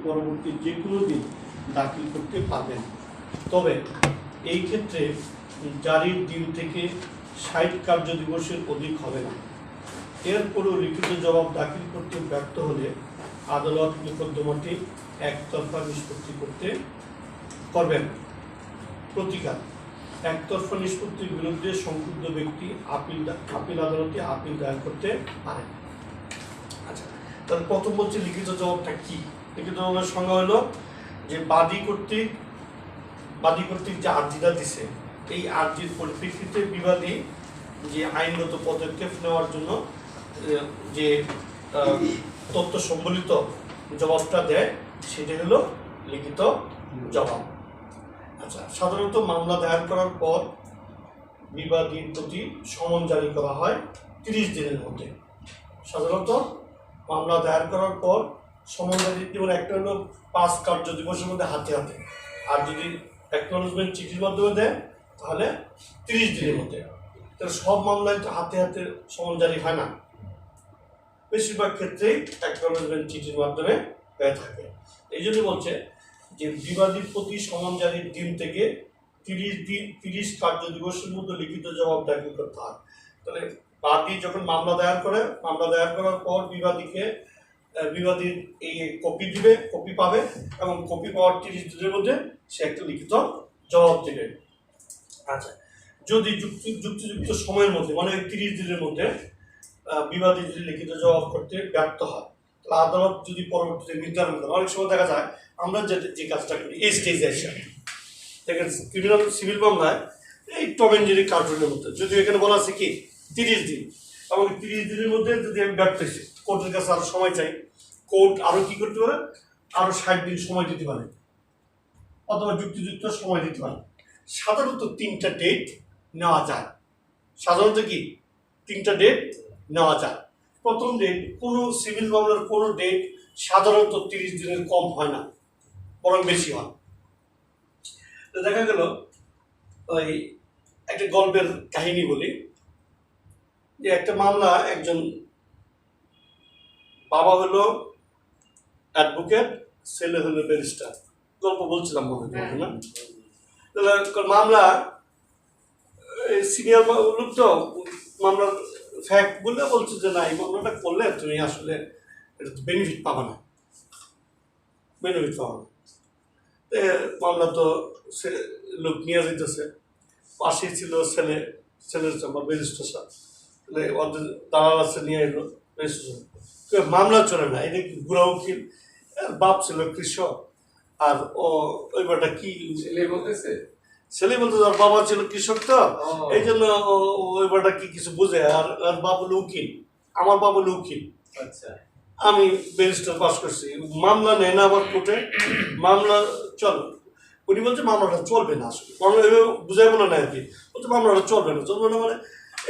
পরবর্তী যে কোনো দিন দাখিল করতে পারবেন। তবে এই ক্ষেত্রে জারির দিন থেকে 60 কার্যদিবসের অধিক হবে না। এরপরও লিখিত জবাব দাখিল করতে ব্যর্থ হলে আদালত মোকদ্দমাটি একতরফা নিষ্পত্তি করবেন। প্রতিকার: একতরফা নিষ্পত্তির বিরুদ্ধে সংক্ষুব্ধ ব্যক্তি আপিল আদালতে আপিল দায়ের করতে পারেন। আচ্ছা, তাহলে প্রথম বলছে লিখিত জবাবটা কি। লিখিত জবাবের সংজ্ঞা হলো যে বাদী কর্তৃক যে আর্জিটা দিছে, এই আর্জির পরিপ্রেক্ষিতে বিবাদী যে আইনগত পদক্ষেপ নেওয়ার জন্য যে তথ্য সম্বলিত জবাবটা দেয় সেটা হলো লিখিত জবাব। আচ্ছা, সাধারণত মামলা দায়ের করার পর বিবাদীর প্রতি সমন জারি করা হয় 30 দিনের মধ্যে। সাধারণত মামলা দায়ের করার পর সমন জারি, যেমন একটা হলো 5 কার্যদিবসের মধ্যে হাতে হাতে, আর যদি অ্যাকনলেজমেন্ট চিঠির মাধ্যমে দেয় তাহলে 30 দিনের মধ্যে। তাহলে সব মামলায় তো হাতে হাতে সমন জারি হয় না, বেশিরভাগ ক্ষেত্রেই অ্যাকনলেজমেন্ট চিঠির মাধ্যমে হয়ে থাকে। এই জন্য বলছে যে বিবাদীর প্রতি সমন জারির দিন থেকে 30 কার্যদিবসের মধ্যে লিখিত জবাব দাখিল করতে হয়। তাহলে বাদী যখন মামলা দায়ের করে, মামলা দায়ের করার পর বিবাদীর এই কপি দিবে, কপি পাবে, এবং কপি পাওয়ার 30 দিনের মধ্যে সে একটা লিখিত জবাব দেবে। আচ্ছা, যদি যুক্তিযুক্ত সময়ের মধ্যে, মানে 30 দিনের মধ্যে বিবাদী যদি লিখিত জবাব করতে ব্যর্থ হয়, তাহলে আদালত যদি পরবর্তীতে নির্ধারণ করে, অনেক সময় দেখা যায় আমরা যে কাজটা করি এই স্টেজে এসে দেখেন ক্রিমিনাল সিভিল মামলায় এই টম এন্ড জেরি কার্টুনের মধ্যে, যদি এখানে বলা আছে কি 30 দিন, এবং 30 দিনের মধ্যে যদি আমি ব্যর্থ হয়েছি, কোর্টের কাছে আরো সময় চাই, কোর্ট আরো কি করতে পারে, আরো 60 দিন সময় দিতে পারে, অথবা যুক্তিযুক্ত সময় দিতে পারে। সাধারণত 3টা ডেট নেওয়া যায়। সাধারণত কি 3টা ডেট নেওয়া যায়। প্রথম ডেট, কোনো সিভিল মামলার কোনো ডেট সাধারণত 30 দিনের কম হয় না, বরং বেশি হয়। তো দেখা গেল ওই একটা গল্পের কাহিনী বলি, যে একটা মামলা, একজন বাবা হলো অ্যাডভোকেট, ছেলে হলো ব্যারিস্টার। গল্প বলছিলাম মনে হয় না? মামলা সিনিয়র লোক তো মামলার ফ্যাক্ট বললে বলছে যে না, এই মামলাটা করলে তুমি আসলে বেনিফিট পাবে না, মামলা তো সে লোক নিয়ে যেতেছে, পাশে ছিল ছেলের চাপা ব্যারিস্টার সাহেব, ওদের দালাল আছে, নিয়ে এলো ব্যারিস্টার। মামলা চলে না, এটা গুড়া উকিল, বাপ ছিল কৃষক, আর ওই বাটা কি ছেলে বলতে তার বাবা ছিল কৃষক, তো এই জন্য ওই বাটা কি কিছু বুঝে, আর বাপ হলো উকিল, আমার বাবা হলো উকিল। আচ্ছা, আমি ব্যারিস্টার পাস করছি, মামলা নেয় না আমার কোর্টে, মামলা চল, উনি বলছে মামলাটা চলবে না, আসলে মামলা বুঝাই বলে না আর কি, বলছে মামলাটা চলবে না মানে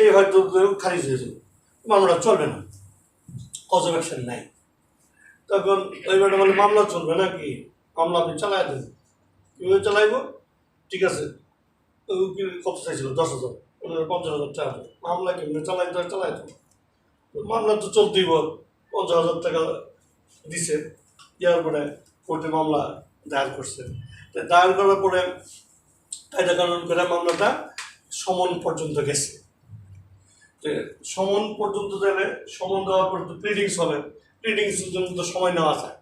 এই হয়তো খারিজ হয়ে যাবে, মামলাটা চলবে না, কজ অফ অ্যাকশন নাই। তখন ওই ব্যাটা বলে মামলা চলবে না, কি মামলা আপনি চালাই দেন। কীভাবে চালাইব? ঠিক আছে, উকিল কত চাইছিল 10,000, 50,000 টাকা। মামলা কেমনি চালাই দেবো, মামলা তো চলতেই বল, 50,000 টাকা দিছে, দেওয়ার পরে কোর্টে মামলা দায়ের করছে। দায়ের করার পরে কায়দা কানুন করে মামলাটা সমন পর্যন্ত গেছে। সমন পর্যন্ত গেলে, সমন দেওয়ার পর তো প্লিডিংস হবে, প্লিডিংসের জন্য তো সময় নেওয়া যায়।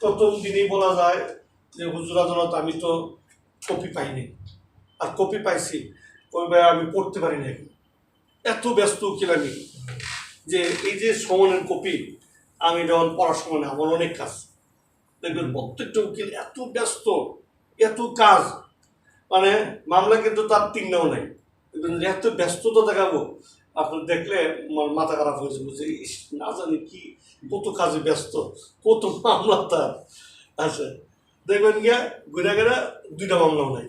প্রথম দিনই বলা যায় যে হুজুর আদালত, আমি তো কপি পাইনি, আর কপি পাইছি ওই ভাই আমি পড়তে পারি না, এত ব্যস্ত উকিল আমি, যে এই যে সমনের কপি আমি যখন পড়ার সময় না, আমার অনেক কাজ। দেখবেন প্রত্যেকটা উকিল এত ব্যস্ত, এত কাজ, মানে মামলা কিন্তু তার 3টাও নেই, এত ব্যস্ততা দেখাবো, আপনি দেখলে মাথা খারাপ হয়েছে, বুঝে না জানি কি কত কাজে ব্যস্ত, কত মামলা তার আছে। দেখবেন গিয়া ঘুরে ঘুরে 2টা মামলাও নাই,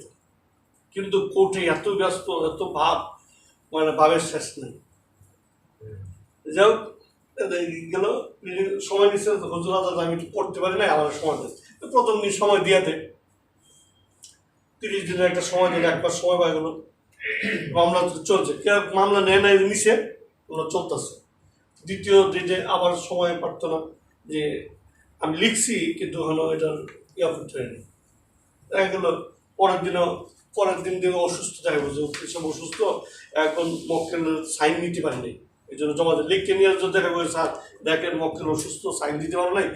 কিন্তু কোর্টে এত ব্যস্ত, এত ভাব, মানে ভাবের শেষ নেই। যাই হোক, গেল সময় দিচ্ছে, হুজুর আদালত আমি পড়তে পারি না, আমার সময় দেয়। প্রথম দিন সময় দিয়ে দেয়, 30 দিনের একটা সময় দিলে, একবার সময় পাই গেল, মামলা চলছে, মামলা নেয় নাই নিচে, চলতেছে। দ্বিতীয় দিনে আবার সময় পারতো না, যে আমি লিখছি কিন্তু হলো এটার ইয়া করতে হয়নি। দেখা গেল পরের দিন দিয়ে অসুস্থ দেখা গেল যে এসব অসুস্থ, এখন মক্কেলের সাইন নিতে পারিনি, এই জন্য জমা দিয়ে লিখতে নিয়ে দেখা গেল স্যার দেখেন মক্কেল অসুস্থ, সাইন দিতে পারে নাই,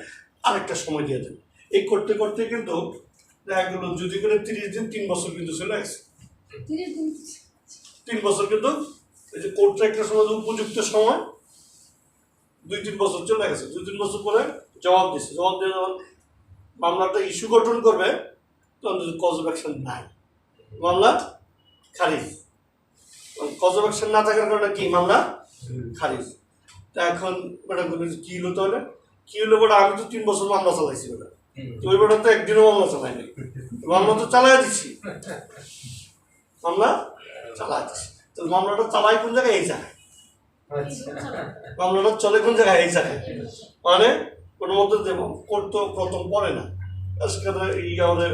আরেকটা সময় দিয়ে দেন। এই করতে করতে কিন্তু দেখা গেল যদি করে 30 দিন 3 বছর কিন্তু চলে আসছে। 3 বছর কিন্তু এই যে কোর্টটা একটা সময় উপযুক্ত সময় 2-3 বছর চলে গেছে। 2-3 বছর পরে জবাব দিচ্ছে, জবাব দিয়ে যখন মামলাটা ইস্যু গঠন করবে তখন যদি কজ অফ অ্যাকশন নাই, মামলা খারিজ। কজ অফ অ্যাকশন না থাকার কারণে কি মামলা খারিজ। তা এখন বেটা কি হলো তাহলে, কি হলো বেটা, আমি তো 3 বছর মামলা চালাইছি বেটা, ওই বেটা তো একদিনও মামলা চালাইনি, মামলা তো চালাই দিচ্ছি, মামলা চালাই দিচ্ছি। তো মামলাটা চালাই কোন জায়গায়, এই জায়গায় মামলাটা চলে কোন জায়গায়, এই জায়গায়, মানে কোনো মতো করতো প্রথম পড়ে না, সেখানে এই আমাদের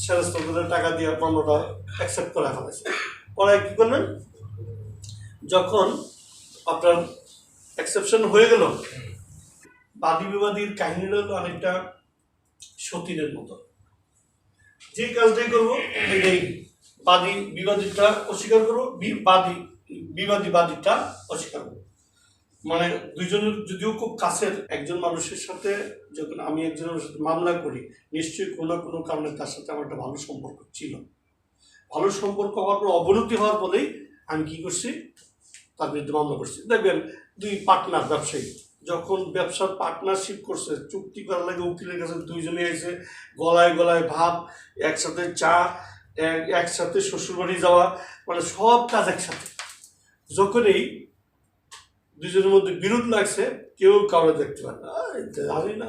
সেরেস্তদের টাকা দিয়ে মামলাটা অ্যাকসেপ্ট করা ফেলেছে। পরে কি করলেন, যখন আপনার এক্সেপশন হয়ে গেল, বাদী বিবাদীর কাহিনীটা হলো অনেকটা সতীনের মতো, যে কাজটাই করবো এটাই বাদী বিবাদীটা অস্বীকার করবো, বিবাদী বাদীটা অস্বীকার করবো। মানে দুইজনের যদিও খুব কাছের একজন মানুষের সাথে যখন আমি একজনের সাথে মামলা করি, নিশ্চয়ই কোনো না কোনো কারণে তার সাথে আমার একটা ভালো সম্পর্ক ছিল। ভালো সম্পর্ক হওয়ার পর অবনতি হওয়ার পরেই আমি কি করছি, তার বিরুদ্ধে মামলা করছি। দেখবেন 2 পার্টনার ব্যবসায়ী যখন ব্যবসার পার্টনারশিপ করছে, চুক্তি করার লাগে উকিলের কাছে দুইজনে এসে গলায় গলায় ভাব, একসাথে চা, একসাথে শ্বশুরবাড়ি যাওয়া, মানে সব কাজ একসাথে। যখন এই দুজনের মধ্যে বিরোধ লাগছে, কেউ কাউরে দেখতে পারে না, জানি না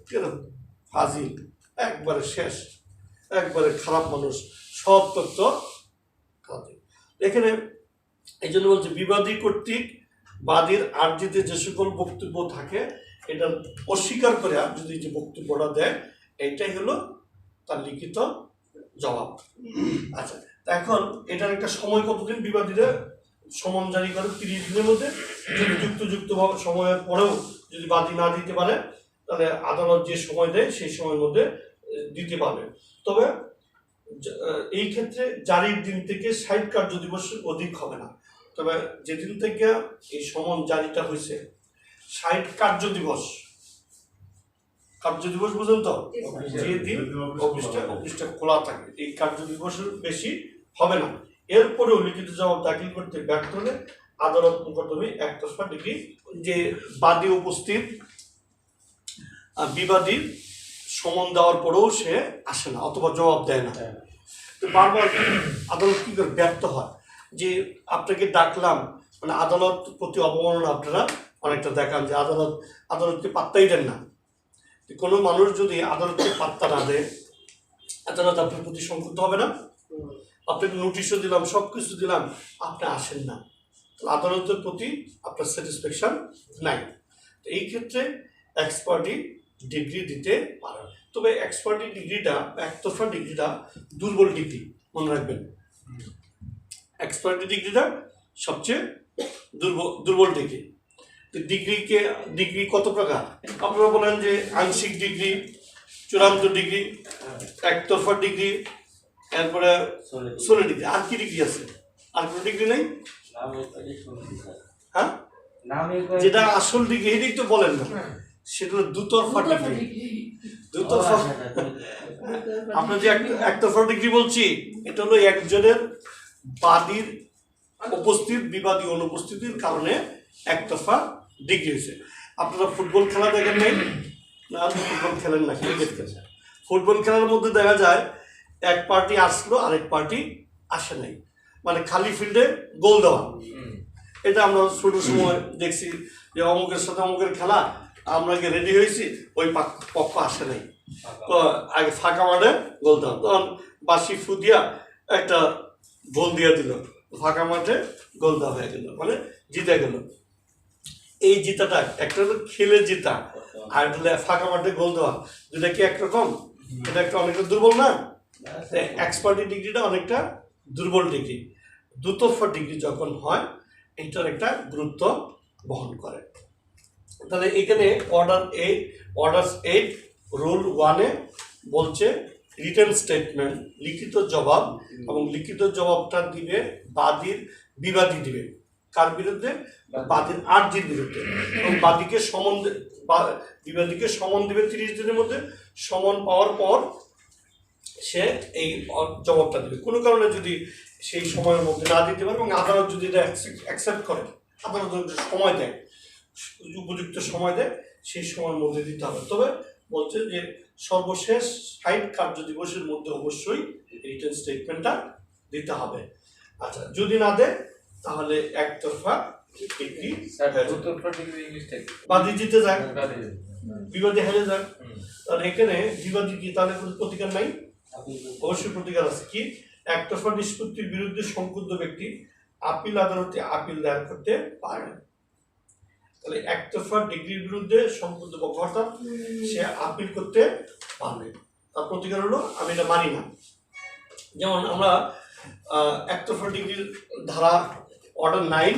কেরম ফাজিল, একবারে শেষ, একবারে খারাপ মানুষ, সব তথ্য এখানে। এই জন্য বলছে বিবাদী কর্তৃক বাদীর আর্জিতে যে সকল বক্তব্য থাকে এটা অস্বীকার করে যদি যে বক্তব্যটা দেয়, এইটাই হলো তার লিখিত জবাব। আচ্ছা, এখন এটার একটা সময় কতদিন, বিবাদীরা সমন জারি করে 30 দিনের মধ্যে, যদি যুক্ত সময়ের পরেও যদি বাদী না দিতে পারে তাহলে আদালত যে সময় দেয় সেই সময়ের মধ্যে দিতে পারবে। তবে এই ক্ষেত্রে জারির দিন থেকে 60 কার্য দিবস অধিক হবে না। তবে যেদিন থেকে এই সমন জারিটা হয়েছে 60 কার্য দিবস বুঝলেন তো, যেদিন অফিসটা খোলা থাকে এই কার্য দিবসের বেশি হবে না। এরপরেও লিখিত জবাব দাখিল করতে ব্যর্থ হলে আদালত মোকদ্দমে একতরফা ডিগ্রি, যে বাদী উপস্থিত বিবাদীর সমন দেওয়ার পরেও সে আসে না অথবা জবাব দেয় না, তো বারবার আদালত কি করে ব্যর্থ হয়, যে আপনাকে ডাকলাম, মানে আদালত প্রতি অবমাননা আপনারা অনেকটা দেখান, যে আদালতকে পাত্তাই দেন না। কোনো মানুষ যদি আদালতকে পাত্তা না দেয়, আদালত আপনার প্রতি সংক্ষুব্ধ হবে না? আপনাকে নোটিশও দিলাম, সব কিছু দিলাম, আপনি আসেন না, আদালতের প্রতি আপনার স্যাটিসফ্যাকশন নাই। এই ক্ষেত্রে এক্সপার্টি ডিগ্রি দিতে পারেন। তবে এক্সপার্টি ডিগ্রিটা, একতরফা ডিগ্রিটা দুর্বল ডিগ্রি, মনে রাখবেন। এক্সপার্টি ডিগ্রিটা সবচেয়ে দুর্বল ডিগ্রি। তো ডিগ্রি কত প্রকার? আপনারা বলেন যে আংশিক ডিগ্রি, চূড়ান্ত ডিগ্রি, একতরফা ডিগ্রি, এরপরে 16 ডিগ্রি। আর কি ডিগ্রি আছে? আর কোনো ডিগ্রি নেই? হ্যাঁ, যেটা আসল ডিগ্রি এটাই তো বলেন না, সেটা হলো দুতরফা ডিগ্রি। দুতরফা, আমরা যে একতরফা ডিগ্রি বলছি, এটা হলো একজনের বাদীর উপস্থিত বিবাদী অনুপস্থিতির কারণে একতরফা ডিগ্রি হয়েছে। আপনারা ফুটবল খেলা দেখেন নাই না? ফুটবল খেলেন না, ক্রিকেট খেলেন। ফুটবল খেলার মধ্যে দেখা যায় এক পার্টি আসলো, আরেক পার্টি আসে নাই, মানে খালি ফিল্ডে গোল দেওয়া। এটা আমরা ছোট সময় দেখছি যে অমুকের সাথে অমুকের খেলা, আমরা রেডি হয়েছি, ওই পক্ষ আসে নাই, তো আগে ফাঁকা মাঠে গোল দেওয়া, তখন বাসি ফু দিয়া একটা গোল দিয়ে দিল, ফাঁকা মাঠে গোল দেওয়া হয়ে গেল, মানে জিতে গেল। এই জিতাটা একটা হলো খেলে জিতা, আর একটা ফাঁকা মাঠে গোল দেওয়া, দুটা কি একরকম? এটা একটা অনেকটা দুর্বল না? এক্সপার্টি ডিগ্রিটা অনেকটা দুর্বল ডিগ্রি। দুতরফা ডিগ্রি যখন হয়, এইটার একটা গুরুত্ব বহন করে। তাহলে এখানে অর্ডার 8 রুল 1-এ বলছে রিটেন স্টেটমেন্ট লিখিত জবাব, এবং লিখিত জবাবটা দিবে বিবাদী দিবে কার বিরুদ্ধে? বাদীর আর্জির বিরুদ্ধে, এবং বিবাদীকে সমন দিবে 30 দিনের মধ্যে। সমন পাওয়ার পর সে এই জবাবটা দেবে। কোনো কারণে যদি সেই সময়ের মধ্যে না দিতে পারে এবং আদালত যদি এটা অ্যাকসেপ্ট করে, আদালত সময় দেয়, উপযুক্ত সময় দেয়, সেই সময়ের মধ্যে দিতে হবে। তবে বলছে যে সর্বশেষ 60 কার্যদিবসের মধ্যে অবশ্যই রিটেন স্টেটমেন্টটা দিতে হবে। আচ্ছা, যদি না দেয় তাহলে একতরফা বাদী জিতে যায়, বিবাদী হেরে যায়। আর এখানে বিবাদী কি তাহলে কোনো প্রতিকার নাই? অবশ্যই প্রতিকার আছে। কি? একতরফা নিষ্পত্তির বিরুদ্ধে সংক্ষুব্ধ ব্যক্তি আপিল আদালতে আপিল দায়ের করতে পারে। তাহলে একতরফা ডিগ্রির বিরুদ্ধে সংক্ষুব্ধ পক্ষ অর্থাৎ সে আপিল করতে পারবে। তার প্রতিকার হলো আমি এটা মানি না। যেমন আমরা একতরফা ডিগ্রির ধারা অর্ডার 9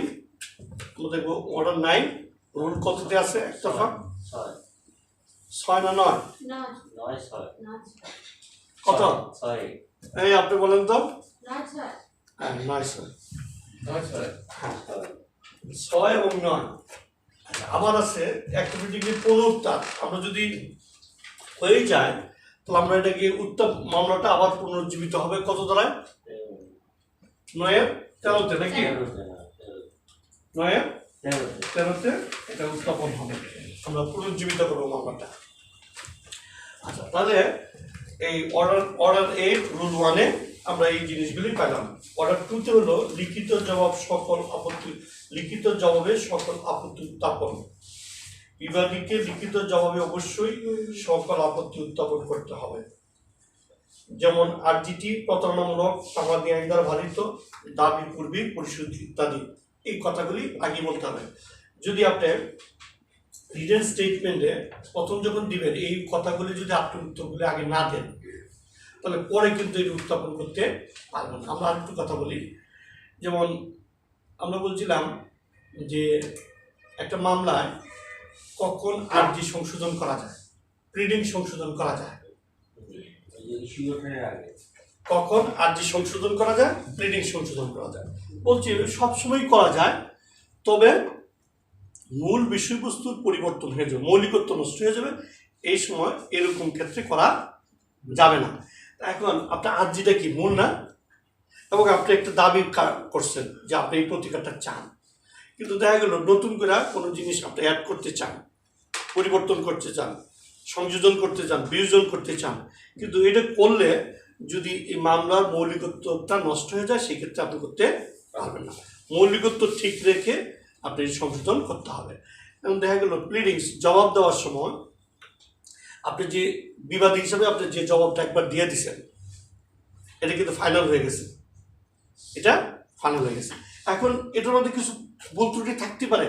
দেখবো। অর্ডার 9 রুল কততে আছে? একতরফা 6 না 9? কত? এই আপনি বলেন তো। 9 6 এবং 9। আবার আছে একতরফা ডিগ্রির পুনরুত্থান। আমরা যদি হয়ে যায় তাহলে আমরা এটাকে মামলাটা আবার পুনরুজ্জীবিত হবে কত দ্বারায়? 9-13-তে নাকি? 9-13-তে এটা উত্থাপন হবে, আমরা পুনরুজ্জীবিত করবো মামলাটা। আচ্ছা, তাহলে এই অর্ডার 8 রুল 1-এ আমরা এই জিনিসগুলি পেলাম। অর্ডার 2-তে হলো লিখিত জবাবে সকল আপত্তি উত্থাপন। বিবাদীকে লিখিত জবাবে অবশ্যই সকল আপত্তি উত্থাপন করতে হবে। যেমন আরজিটি প্রতারণামূলক, তামাদি আইন দ্বারা ভালিত, দাবি পূর্বিক পরিশোধ ইত্যাদি, এই কথাগুলি আগে বলতে হবে। যদি আপনি রিটেন স্টেটমেন্টে প্রথম যখন দিবেন এই কথাগুলি যদি আপনি উত্তরগুলি আগে না দেন তাহলে পরে কিন্তু এটি উত্থাপন করতে পারবেন না। আমরা আরেকটু কথা বলি। যেমন আমরা বলছিলাম যে একটা মামলায় কখন আরজি সংশোধন করা যায়, প্লিডিং সংশোধন করা যায়। কখন আরজি সংশোধন করা যায়, প্লিডিং সংশোধন করা যায়? বলছি সবসময় করা যায়, তবে মূল বিষয়বস্তুর পরিবর্তন হয়ে যাবে, মৌলিকত্ব নষ্ট হয়ে যাবে, এই সময় এরকম ক্ষেত্রে করা যাবে না। এখন আপনার আরজিটা কি মূল না, এবং আপনি একটা দাবি করছেন যে আপনি এই প্রতিকারটা চান, কিন্তু দেখা গেল নতুন করে কোনো জিনিস আপনি অ্যাড করতে চান, পরিবর্তন করতে চান, সংযোজন করতে চান, বিয়োজন করতে চান, কিন্তু এটা করলে যদি এই মামলার মৌলিকত্বটা নষ্ট হয়ে যায় সেক্ষেত্রে আপনি করতে পারবেন না। মৌলিকত্ব ঠিক রেখে আপনি সংশোধন করতে হবে। এবং দেখা গেল প্লিডিংস জবাব দেওয়ার সময় আপনি যে বিবাদী হিসাবে আপনি যে জবাবটা একবার দিয়ে দিচ্ছেন এটা কিন্তু ফাইনাল হয়ে গেছে, এটা ফাইনাল হয়ে গেছে। এখন এটার মধ্যে কিছু ভুল ত্রুটি থাকতে পারে,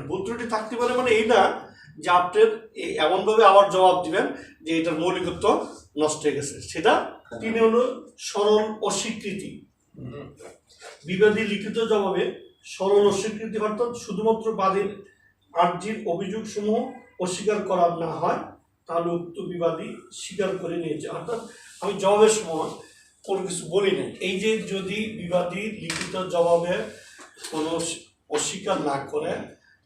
ভুল ত্রুটি থাকতে পারে মানে এই না যে আপনার এমনভাবে আবার জবাব দিবেন যে এটার মৌলিকত্ব নষ্ট হয়ে গেছে। সেটা 3 হলো সরল অস্বীকৃতি। বিবাদী লিখিত জবাবে সরল অস্বীকৃতি অর্থাৎ শুধুমাত্র বাদীর আর্জির অভিযোগ সমূহ অস্বীকার করা না হয় তাহলে উক্ত বিবাদী স্বীকার করে নিয়েছে, অর্থাৎ আমি জবাবের সময় কোনো কিছু বলি নাই। এই যে যদি বিবাদী লিখিত জবাবে কোনো অস্বীকার না করে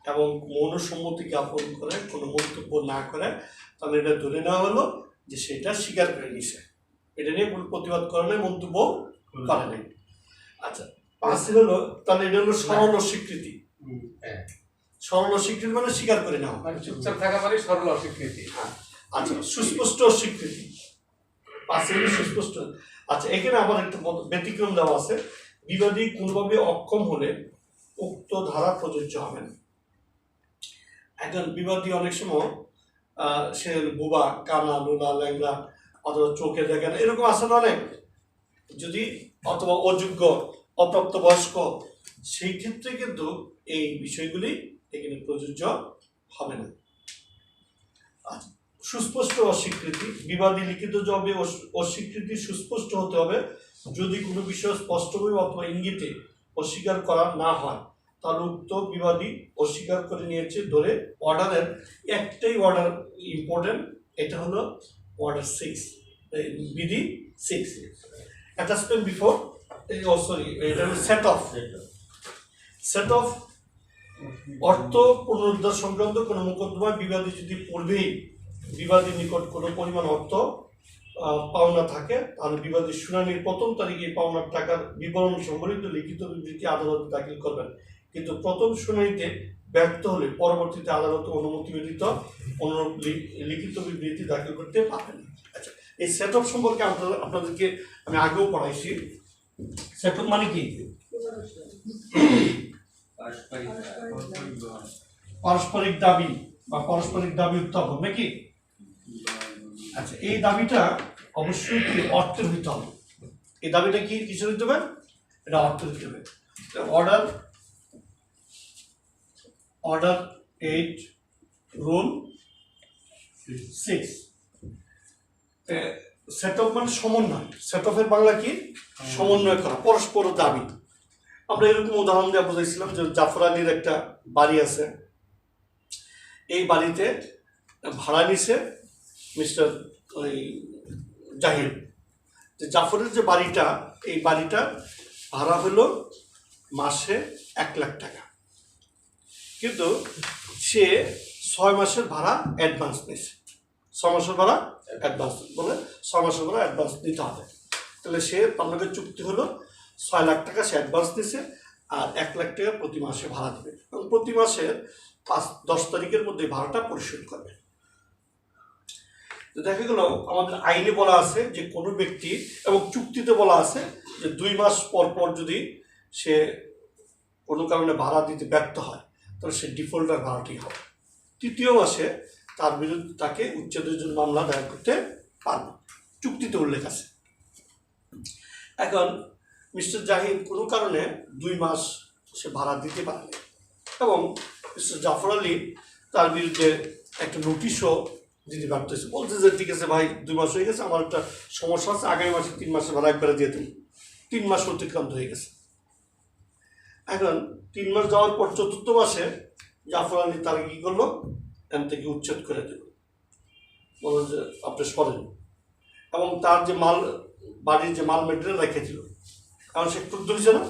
এবং মৌন সম্মতি জ্ঞাপন করে, কোনো মন্তব্য না করে, তাহলে এটা ধরে নেওয়া হলো যে সেটা স্বীকার করে নিছে, এটা নিয়ে কোনো প্রতিবাদ করে নাই, মন্তব্য করে নাই। আচ্ছা, 5 হলো তাহলে এটা হলো সরল অস্বীকৃতি। সরল অস্বীকৃতি মানে স্বীকার করে নেওয়া, চুপচাপ থাকা মানে সরল অস্বীকৃতি। আচ্ছা, সুস্পষ্ট অস্বীকৃতি 5 হলো সুস্পষ্ট। আচ্ছা, এখানে আবার একটা ব্যতিক্রম দেওয়া আছে, বিবাদী কোনোভাবে অক্ষম হলে উক্ত ধারা প্রযোজ্য হবে না। একজন বিবাদী অনেক সময় সে বুবা, কানা, লোলা, ল্যাংড়া, অথবা চোখে দেখে না, এরকম আছে না অনেক, যদি অথবা অযোগ্য, অপ্রাপ্তবয়স্ক, সেই ক্ষেত্রে কিন্তু এই বিষয়গুলি এখানে প্রযোজ্য হবে না। আচ্ছা, সুস্পষ্ট অস্বীকৃতি। বিবাদী লিখিত জবাবে অস্বীকৃতি সুস্পষ্ট হতে হবে। যদি কোনো বিষয় স্পষ্টভাবে অথবা ইঙ্গিতে অস্বীকার করা না হয় তাহলে উক্ত বিবাদী অস্বীকার করে নিয়েছে ধরে অর্ডারের একটাই অর্ডার ইম্পর্টেন্ট, এটা হলো অর্ডার 6 বিধি 6 অ্যাটাচমেন্ট বিফোর সরি এটা হলো সেট অফ অর্থ পুনরুদ্ধার সংক্রান্ত কোনো মোকদ্দমা বিবাদী যদি পূর্বেই বিবাদীর নিকট কোনো পরিমাণ অর্থ পাওনা থাকে তাহলে বিবাদী শুনানির প্রথম তারিখে পাওনার টাকার বিবরণ সম্বলিত লিখিত বিবৃতি আদালতে দাখিল করবেন, কিন্তু প্রথম শুনানিতে ব্যর্থ হলে পরবর্তীতে আদালত অনুমতি ব্যতীত অনুরূপ লিখিত বিবৃতি দাখিল করতে পারবেন। আচ্ছা, এই সেট অফ সম্পর্কে আপনাদেরকে আমি আগেও পড়াইছি। সেট অফ মানে কি? পারস্পরিক দাবি বা পারস্পরিক দাবি উত্থাপন নাকি? আচ্ছা, এই দাবিটা অবশ্যই কি অর্থের হইতে হবে। এই দাবিটা কি কিসের হইতে হবে? এটা অর্থের হইতে হবে। অর্ডার 8 রুল 6 সেট অফ মানে সমন্বয়। সেট অফের বাংলা কি? সমন্বয় করা, পরস্পর দাবি। আমরা এরকম উদাহরণ দিয়ে বুঝাইছিলাম যে জাফর আলীর একটা বাড়ি আছে, এই বাড়িতে ভাড়া নিছে মিস্টার জাহির। জাফরের যে বাড়িটা, এই বাড়িটা ভাড়া হলো মাসে 1 লাখ টাকা, কিন্তু সে 6 মাসের ভাড়া অ্যাডভান্স নিয়েছে। 6 মাসের ভাড়া অ্যাডভান্স বলে 6 মাসের ভাড়া অ্যাডভান্স দিতে হবে। তাহলে সে আপনাদের চুক্তি হলো 6 লাখ টাকা সে অ্যাডভান্স নিছে আর 1 লাখ টাকা প্রতি মাসে ভাড়া দেবে এবং প্রতি মাসের 10 তারিখের মধ্যে ভাড়াটা পরিশোধ করবে। দেখা গেল আমাদের আইনে বলা আছে যে কোনো ব্যক্তি এবং চুক্তিতে বলা আছে যে 2 মাস পর পর যদি সে কোনো কারণে ভাড়া দিতে ব্যর্থ হয় তাহলে সে ডিফল্টার ভাড়াটি হবে। 3য় মাসে তার বিরুদ্ধে তাকে উচ্ছেদের জন্য মামলা দায়ের করতে পারবে, চুক্তিতে উল্লেখ আছে। এখন মিস্টার জাহির কোনো কারণে 2 মাস সে ভাড়া দিতে পারেনি এবং মিস্টার জাফর আলী তার বিরুদ্ধে একটা নোটিশও দিতে ব্যর্থ হয়েছে। বলছে যে ঠিক আছে ভাই, 2 মাস হয়ে গেছে, আমার একটা সমস্যা আছে, আগামী মাসে 3 মাসের ভাড়া একবারে দিয়ে দিন। 3 মাস অতিক্রান্ত হয়ে গেছে। এখন 3 মাস যাওয়ার পর 4র্থ মাসে জাফর আলী তার কি করলো, এখান থেকে উচ্ছেদ করে দিল, বলল যে আপনি সরেন। এবং তার যে বাড়ির যে মাল মেটেরিয়াল রেখেছিল, কারণ সে ক্ষুদ্র দিচ্ছে না,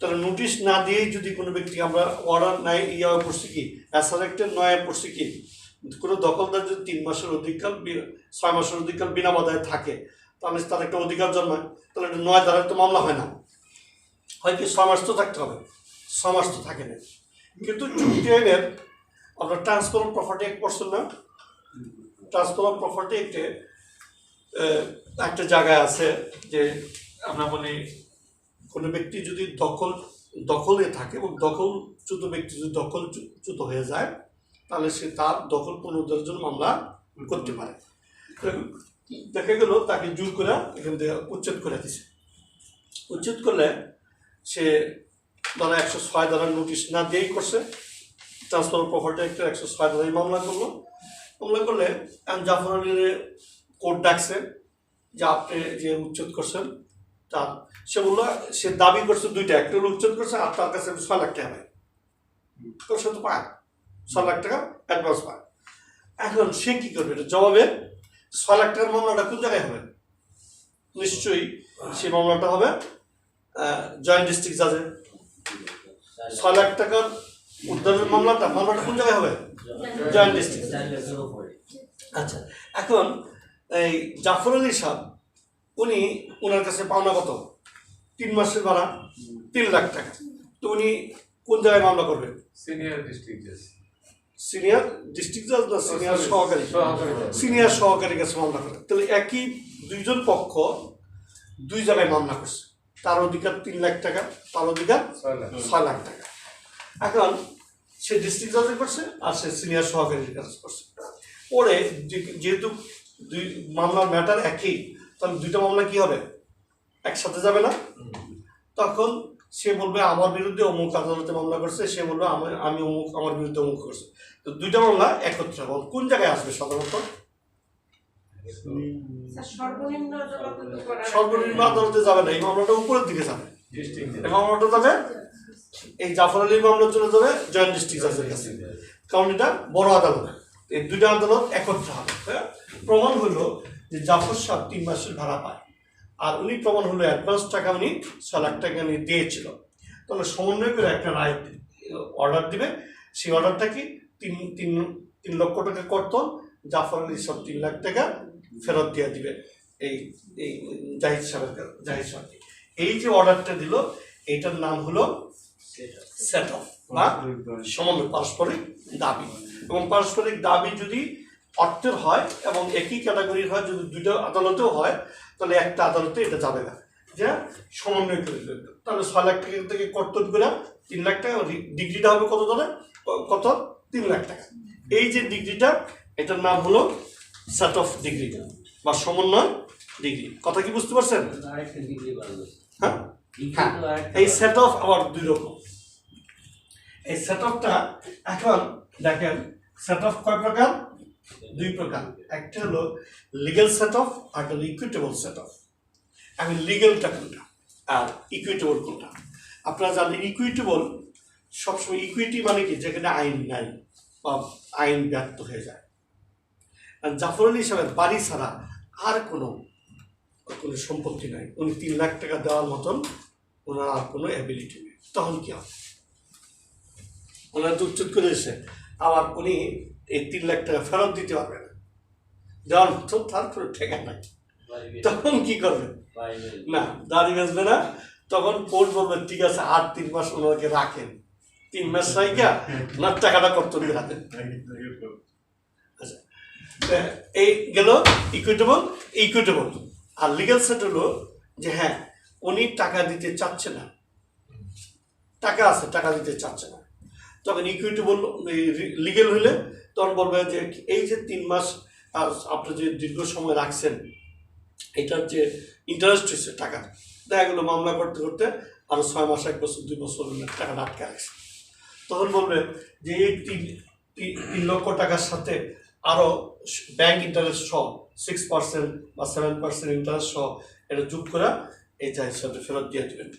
তাহলে নোটিশ না দিয়েই যদি কোনো ব্যক্তি, আমরা অর্ডার নাই ইয়া পড়ছি কি অ্যাসারেক্টের 9 পড়ছি কি, কোনো দখলদার যদি 3 মাসের অধিককাল 6 মাসের অধিককাল বিনা বাধায় থাকে তাহলে তার একটা অধিকার জন্মায়। তাহলে এটা 9 ধারায় তো মামলা হয় না, হয় কি 6 মাস তো থাকতে হবে, 6 মাস তো থাকে না। কিন্তু চুক্তি আইনের আমরা ট্রান্সফার অফ প্রপার্টি অ্যাক্ট পড়ছেন না? ট্রান্সফার অফ প্রপার্টি অ্যাক্টে একটা জায়গায় আছে যে আমরা বলি কোনো ব্যক্তি যদি দখলে থাকে এবং দখলচ্যুত ব্যক্তি যদি দখলচ্যুত হয়ে যায় তাহলে সে তার দখল পুনরুদ্ধারের জন্য মামলা করতে পারে। দেখা গেল তাকে জোর করে এখান থেকে উচ্ছেদ করে দিছে। উচ্ছেদ করলে সে ধরা 106 ধারার নোটিশ না দিয়েই করছে, ট্রান্সফার অফ প্রপার্টি অ্যাক্টের 106 ধারায় মামলা করলো। মামলা করলে জাফর আলীর কোর্ট ডাকছে যে আপনি যে উচ্ছেদ করছেন তার, সে বললো সে দাবি করছে 2টা, একটা হলো উচ্ছেদ করছে আর তার কাছে 6 লাখ টাকা পায়, তো সে তো পায় 6 লাখ টাকা অ্যাডভান্স পায়। এখন সে কি করবে? এটা জবাবে 6 লাখ টাকার মামলাটা কোন জায়গায় হবে? নিশ্চয়ই সেই মামলাটা হবে জয়েন্ট ডিস্ট্রিক্ট জাজে। 6 লাখ টাকার উদ্ধারের মামলাটা কোন জায়গায় হবে? Joint district. আচ্ছা, এখন এই জাফর আলী সাহেব ওনার কাছে পাওনা কত? 3 মাসের ভাড়া 3 লাখ টাকা। তো উনি কোন জায়গায় মামলা করবেন? সিনিয়র ডিস্ট্রিক্ট জাজ না সিনিয়র সহকারী? সিনিয়র সহকারীর কাছে মামলা করে। তাহলে একই 2জন পক্ষ 2 জায়গায় মামলা করছে, তার অধিকার 3 লাখ টাকা, তার অধিকার 6 লাখ টাকা। এখন সে ডিস্ট্রিক্ট জাজে করছে আর সে সিনিয়র সহকারীর কাছে করছে। পরে যেহেতু মামলার ম্যাটার একই, তাহলে 2টা মামলা কি হবে? একসাথে যাবে না? তখন সে বলবে আমার বিরুদ্ধে অমুক আদালতে মামলা করছে, সে বলবে আমি অমুক আমার বিরুদ্ধে অমুক করছে। তো 2টা মামলা একত্রে হবে। কোন জায়গায় আসবে সাধারণত? সর্বনিম্ন আদালতে যাবে না, এই মামলাটা উপরের দিকে যাবে। এই মামলাটা যাবে, এই জাফর আলীর মামলা চলে যাবে জয়েন্ট ডিস্ট্রিক্ট জাজের কাছে, কারণ এটা বড় আদালত। এই দুইটা আদালত একত্রে হবে। হ্যাঁ? প্রমাণ হলো যে জাফর সাহেব 3 মাসের ভাড়া পায়, আর উনি প্রমাণ হলো অ্যাডভান্স টাকা উনি 6 লাখ টাকা উনি দিয়েছিল। তাহলে সমন্বয় করে একটা রায় অর্ডার দিবে। সেই অর্ডারটা কি 3 লক্ষ টাকা কর্তন, জাফর আলী সব 3 লাখ টাকা ফেরত দিয়ে দিবে এই এই জাহিদ সাহেবকে। এই যে অর্ডারটা দিল এইটার নাম হলো সেট অফ বা সমন্বয়, পারস্পরিক দাবি। এবং পারস্পরিক দাবি যদি অর্থের হয় এবং একই ক্যাটাগরির হয়, যদি দুইটা আদালতেও হয়, তাহলে একটা আদালতে এটা যাবে না, যে সমন্বয় করে দেবে। তাহলে 6 লাখ টাকা থেকে কর্তন করে 3 লাখ টাকা, ডিগ্রিটা হবে কত ধরে, কত 3 লাখ টাকা। এই যে ডিগ্রিটা, এটার নাম হলো সেট অফ ডিগ্রি বা সমন্বয় ডিগ্রি। কথা কি বুঝতে পারছেন? হ্যাঁ, এই সেট অফ আবার 2 রকম। এই সেট অফটা এখন দেখেন, সেট অফ কয় প্রকার? 2 প্রকার। একটা হলো লিগ্যাল সেট অফ, আর একটা হলো ইকুইটেবল সেট অফ। আমি লিগ্যালটা কোনটা আর ইকুইটেবল কোনটা? আপনারা জানেন ইকুইটেবল সবসময়, ইকুইটি মানে কি, যেখানে আইন নাই বা আইন ব্যর্থ হয়ে যায়। আর জাফর আলী সাহেবের বাড়ি ছাড়া আর কোনো সম্পত্তি নাই, উনি 3 লাখ টাকা দেওয়ার মতন ওনার আর কোনো অ্যাবিলিটি নেই। তখন কি হবে? ওনার তো উচ্ছেদ করে এসে আবার উনি এই 3 লাখ টাকা ফেরত দিতে পারবে না, দেওয়ার মতো তার কোনো ঠেকা নাই। তখন কি করবে? না, দাড়ি বেচবে না। তখন কোর্ট বলবে ঠিক আছে, আর 3 মাস ওনাকে রাখেন, 3 মাস রাইখা ওনার টাকাটা কর্তন দিয়ে রাখেন। আচ্ছা, এই গেল ইকুইটেবল। আর লিগ্যাল সেট হলো যে হ্যাঁ, উনি টাকা দিতে চাচ্ছে না, টাকা আছে, টাকা দিতে চাচ্ছে না। তখন ইকুইটেবল, লিগ্যাল হইলে তখন বলবে যে এই যে 3 মাস আপনি যে দীর্ঘ সময় রাখছেন, এটার যে ইন্টারেস্ট হয়েছে টাকা, দেখা গেলো মামলা করতে করতে আরো 6 মাস, 1 বছর, 2 বছর টাকাটা আটকে রাখছে। তখন বলবে যে এই 3 লক্ষ টাকার সাথে আরো ব্যাংক ইন্টারেস্ট সহ 6% বা 7% ইন্টারেস্ট সহ এটা যোগ করে এই জাহিদ সাহেবকে ফেরত দিয়ে দেবেন।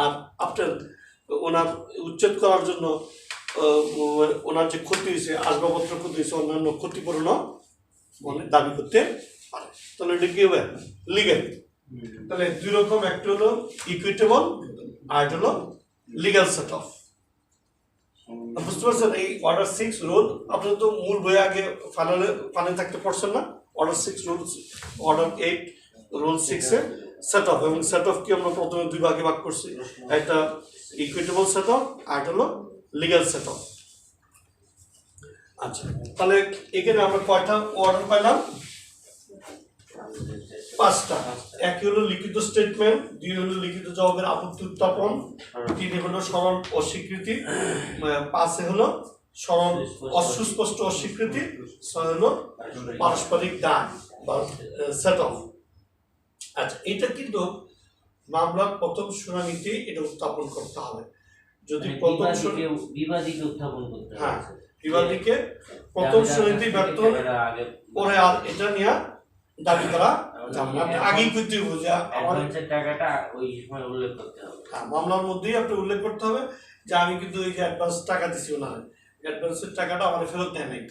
আর আপনার ওনার উচ্ছেদ করার জন্য ওনার যে ক্ষতি হয়েছে, আসবাবপত্র ক্ষতি হয়েছে, অন্যান্য ক্ষতিপূরণও দাবি করতে পারে। তাহলে এটা কি হবে? লিগ্যাল। তাহলে 2 রকম, একটা হলো ইকুইটেবল আর একটা হলো লিগ্যাল সেট অফ। বুঝতে পারছেন? এই অর্ডার 6 রুল আপনারা তো মূল বইয়ে আগে ফাইনালে থাকতে পড়ছেন না? Order 6 rule, order 8 rule 6 A set of. এবং সেট অফ কি আমরা প্রথমে 2 ভাগে ভাগ করছি, একটা ইকুইটেবল সেট অফ আর একটা হলো লিগ্যাল সেট অফ। আচ্ছা, তাহলে এখানে আমরা কয়টা অর্ডার পাইলাম? 5টা। 1 হলো লিখিত স্টেটমেন্ট, 2 হলো লিখিত জবাবের আপত্তি উত্থাপন, 3 হলো সরল অস্বীকৃতি, 5 হলো সরল অসুস্পষ্ট অস্বীকৃতি, 6 হলো পারস্পরিক দায় বা সেট অফ। আচ্ছা, এটা কিন্তু মামলার প্রথম শুনানিতে এটা উত্থাপন করতে হবে। যদি প্রথম বিবাদীকে উত্থাপন করতে হবে, হ্যাঁ, বিবাদীকে প্রথম শুনানিতে ব্যর্থ হলে পরে আর এটা নিয়ে দাবি করা যাবে না। আপনি আগেই করতে হবে যে আমার টাকাটা ওই সময় উল্লেখ করতে হবে। হ্যাঁ, মামলার মধ্যেই আপনি উল্লেখ করতে হবে যে আমি কিন্তু এই যে অ্যাডভান্স টাকা দিছি, ওনার অ্যাডভান্সের টাকাটা আমার ফেরত দেয় নাই।